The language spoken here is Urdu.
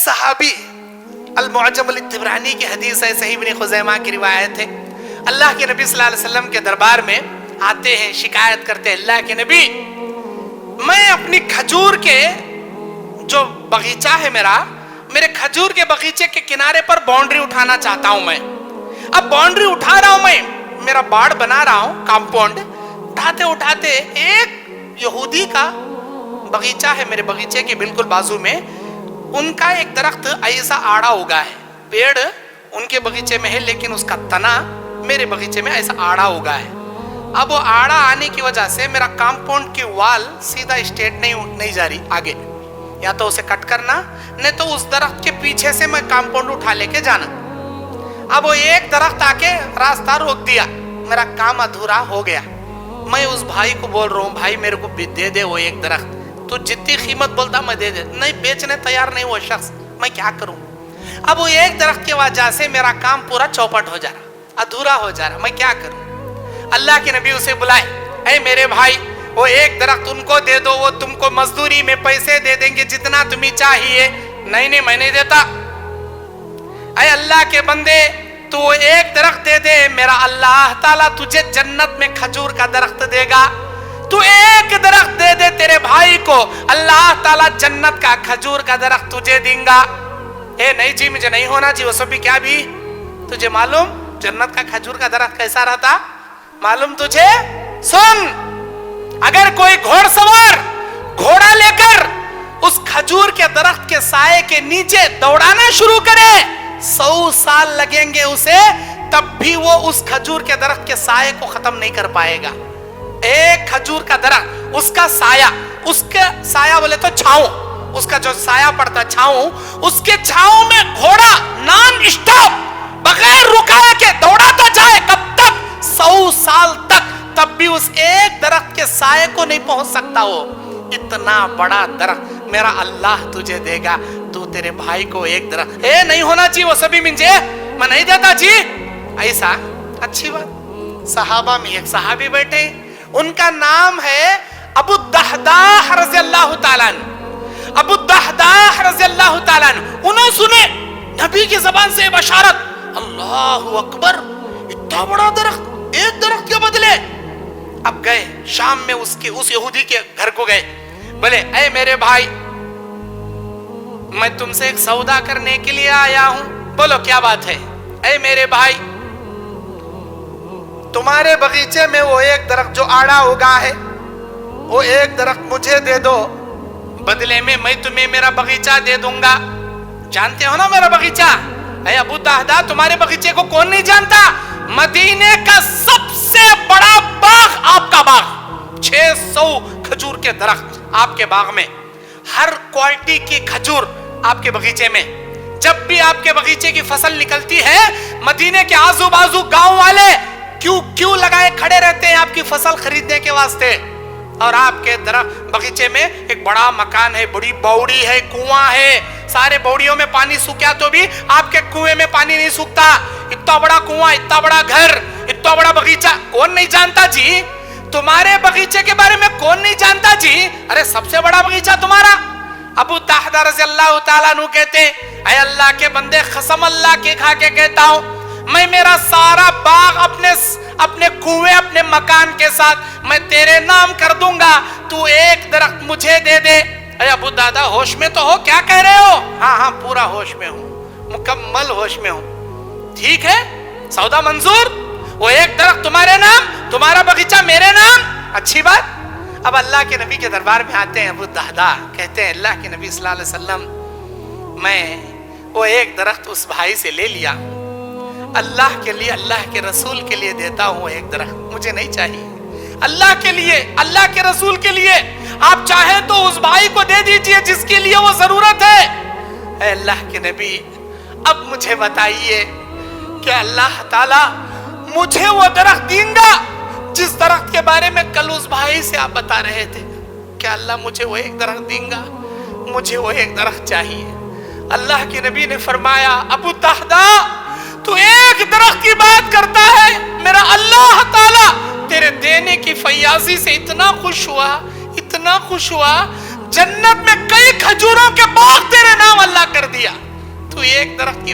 صحابی المعجم الطبرانی کی حدیث ہے، صحیح ابن خزیمہ کی روایت ہے، اللہ کے نبی صلی اللہ علیہ وسلم کے دربار میں آتے ہیں، شکایت کرتے ہیں، اللہ کے نبی میں اپنی کھجور کے جو باغیچہ ہے میرے کھجور کے باغیچے کے کنارے پر باؤنڈری اٹھانا چاہتا ہوں میں. اب باؤنڈری اٹھا رہا ہوں، میں میرا باڑ بنا رہا ہوں، کمپاؤنڈ اٹھاتے اٹھاتے ایک یہودی کا باغیچہ ہے میرے باغیچے کے بالکل بازو میں، ان کا ایک درخت ایسا آڑا ہوگا ہے، پیڑ ان کے باغیچے میں ہے لیکن اس کا تنا میرے باغیچے میں ایسا آڑا ہوگا ہے. اب وہ آڑا آنے کی وجہ سے میرا کمپاؤنڈ کی وال سیدھا اسٹریٹ نہیں جا رہی آگے، یا تو اسے کٹ کرنا نہیں تو اس درخت کے پیچھے سے میں کمپاؤنڈ اٹھا لے کے جانا. اب وہ ایک درخت آ کے راستہ روک دیا، میرا کام ادھورا ہو گیا. میں اس بھائی کو بول رہا ہوں، بھائی میرے کو دے دے وہ ایک درخت، تو جتنی قیمت بولتا میں دے دے، نہیں بیچنے تیار نہیں وہ شخص، میں کیا کروں. اب وہ ایک درخت کی وجہ سے میرا کام پورا چوپٹ ہو جا رہا، ادھورا ہو جا رہا، میں کیا کروں. اللہ کے نبی اسے بلائے، اے میرے بھائی وہ ایک درخت ان کو دے دو، وہ تم کو مزدوری میں پیسے دے دیں گے جتنا تمہیں چاہیے. نہیں میں نہیں دیتا. اے اللہ کے بندے تو وہ ایک درخت دے دے، میرا اللہ تعالیٰ تجھے جنت میں کھجور کا درخت دے گا. تو ایک درخت دے دے تیرے بھائی کو، اللہ تعالیٰ جنت کا کھجور کا درخت تجھے دیں گا. اے نہیں جی مجھے نہیں ہونا جی وہ سب بھی، کیا بھی تجھے معلوم جنت کا کھجور کا درخت کیسا رہتا معلوم تجھے؟ سن، اگر کوئی گھوڑ سوار گھوڑا لے کر اس کھجور کے درخت کے سائے کے نیچے دوڑانا شروع کرے، 100 سال لگیں گے اسے، تب بھی وہ اس کھجور کے درخت کے سائے کو ختم نہیں کر پائے گا. ایک کھجور کا درخت، اس کا سایہ بولے تو چھاؤں، اس کا جو سایہ پڑتا چھاؤں، اس کے چھاؤں میں گھوڑا نان اسٹاپ بغیر رکائے کے دوڑاتا جائے، کب تک؟ 100 سال تک، تب بھی اس ایک درخت کے سائے کو نہیں پہنچ سکتا. وہ اتنا بڑا درخت میرا اللہ تجھے دے گا، تو تیرے بھائی کو ایک درخت اے نہیں ہونا چاہیے وہ سبھی منجے میں نہیں دیتا جی ایسا. اچھی بات. صحابہ میں ایک صحابی بیٹھے، ان کا نام ہے ابو الدحداح رضی اللہ تعالیٰ عنہ. ابو الدحداح رضی اللہ تعالیٰ عنہ انہوں سنے نبی کی زبان سے بشارت، اللہ اکبر، اتنا بڑا درخت ایک درخت کے بدلے. اب گئے شام میں اس یہودی کے گھر کو گئے، بولے اے میرے بھائی میں تم سے ایک سودا کرنے کے لیے آیا ہوں. بولو کیا بات ہے؟ اے میرے بھائی تمہارے باغیچے میں وہ ایک درخت جو آڑا ہوگا ہے، وہ ایک درخت مجھے دے دو، بدلے میں تمہیں میرا باغیچہ دے دوں گا. جانتے ہو نا میرا باغیچہ؟ اے ابو الدحداح تمہارے باغیچے کو کون نہیں جانتا؟ مدینے کا سب سے بڑا باغ آپ کا باغ، 600 کھجور کے درخت آپ کے باغ میں، ہر کوالٹی کی کھجور آپ کے باغیچے میں. جب بھی آپ کے باغیچے کی فصل نکلتی ہے، مدینے کے آزو بازو گاؤں والے کیوں لگائے کھڑے رہتے ہیں آپ کی فصل خریدنے کے واسطے. اور آپ کے باغیچے میں ایک بڑا مکان ہے، بڑی باوڑی ہے، کنواں ہے، سارے باوڑیوں میں پانی سوکھا تو بھی آپ کے کنویں میں پانی نہیں سوکھتا. اتنا بڑا کنواں، اتنا بڑا گھر، اتنا بڑا باغیچہ، کون نہیں جانتا جی؟ تمہارے باغیچے کے بارے میں کون نہیں جانتا جی؟ ارے سب سے بڑا باغیچہ تمہارا. ابو الدحداح رضی اللہ تعالیٰ عنہ کہتے اے اللہ کے بندے قسم اللہ کے کھا کے کہتا ہوں، میں میرا سارا باغ اپنے کنویں اپنے مکان کے ساتھ میں تیرے نام کر دوں گا، تو ایک درخت مجھے دے دے. اے ابو الدحداح ہوش میں تو ہو؟ کیا کہہ رہے ہو؟ ہاں پورا ہوش میں ہوں، مکمل ہوش میں ہوں. ٹھیک ہے سودا منظور، وہ ایک درخت تمہارے نام، تمہارا باغیچہ میرے نام. اچھی بات. اب اللہ کے نبی کے دربار میں آتے ہیں ابو الدحداح، کہتے ہیں اللہ کے نبی صلی اللہ علیہ وسلم میں وہ ایک درخت اس بھائی سے لے لیا، اللہ کے لیے اللہ کے رسول کے لیے دیتا ہوں. ایک درخت مجھے نہیں چاہیے، اللہ کے لیے اللہ کے رسول کے لیے آپ چاہیں تو اس بھائی کو دے دیجئے جس کے لیے وہ ضرورت ہے. اے اللہ کے نبی اب مجھے بتائیے کہ اللہ تعالیٰ مجھے وہ درخت دیں گا جس درخت کے بارے میں کل اس بھائی سے آپ بتا رہے تھے؟ کیا اللہ مجھے وہ ایک درخت دیں گا؟ مجھے وہ ایک درخت چاہیے. اللہ کے نبی نے فرمایا ابو الدحداح تو ایک درخت کی بات کرتا ہے، میرا اللہ تعالیٰ تیرے دینے کی فیاضی سے اتنا خوش ہوا، جنت میں کئی کھجوروں کے باغ تیرے نام اللہ کر دیا.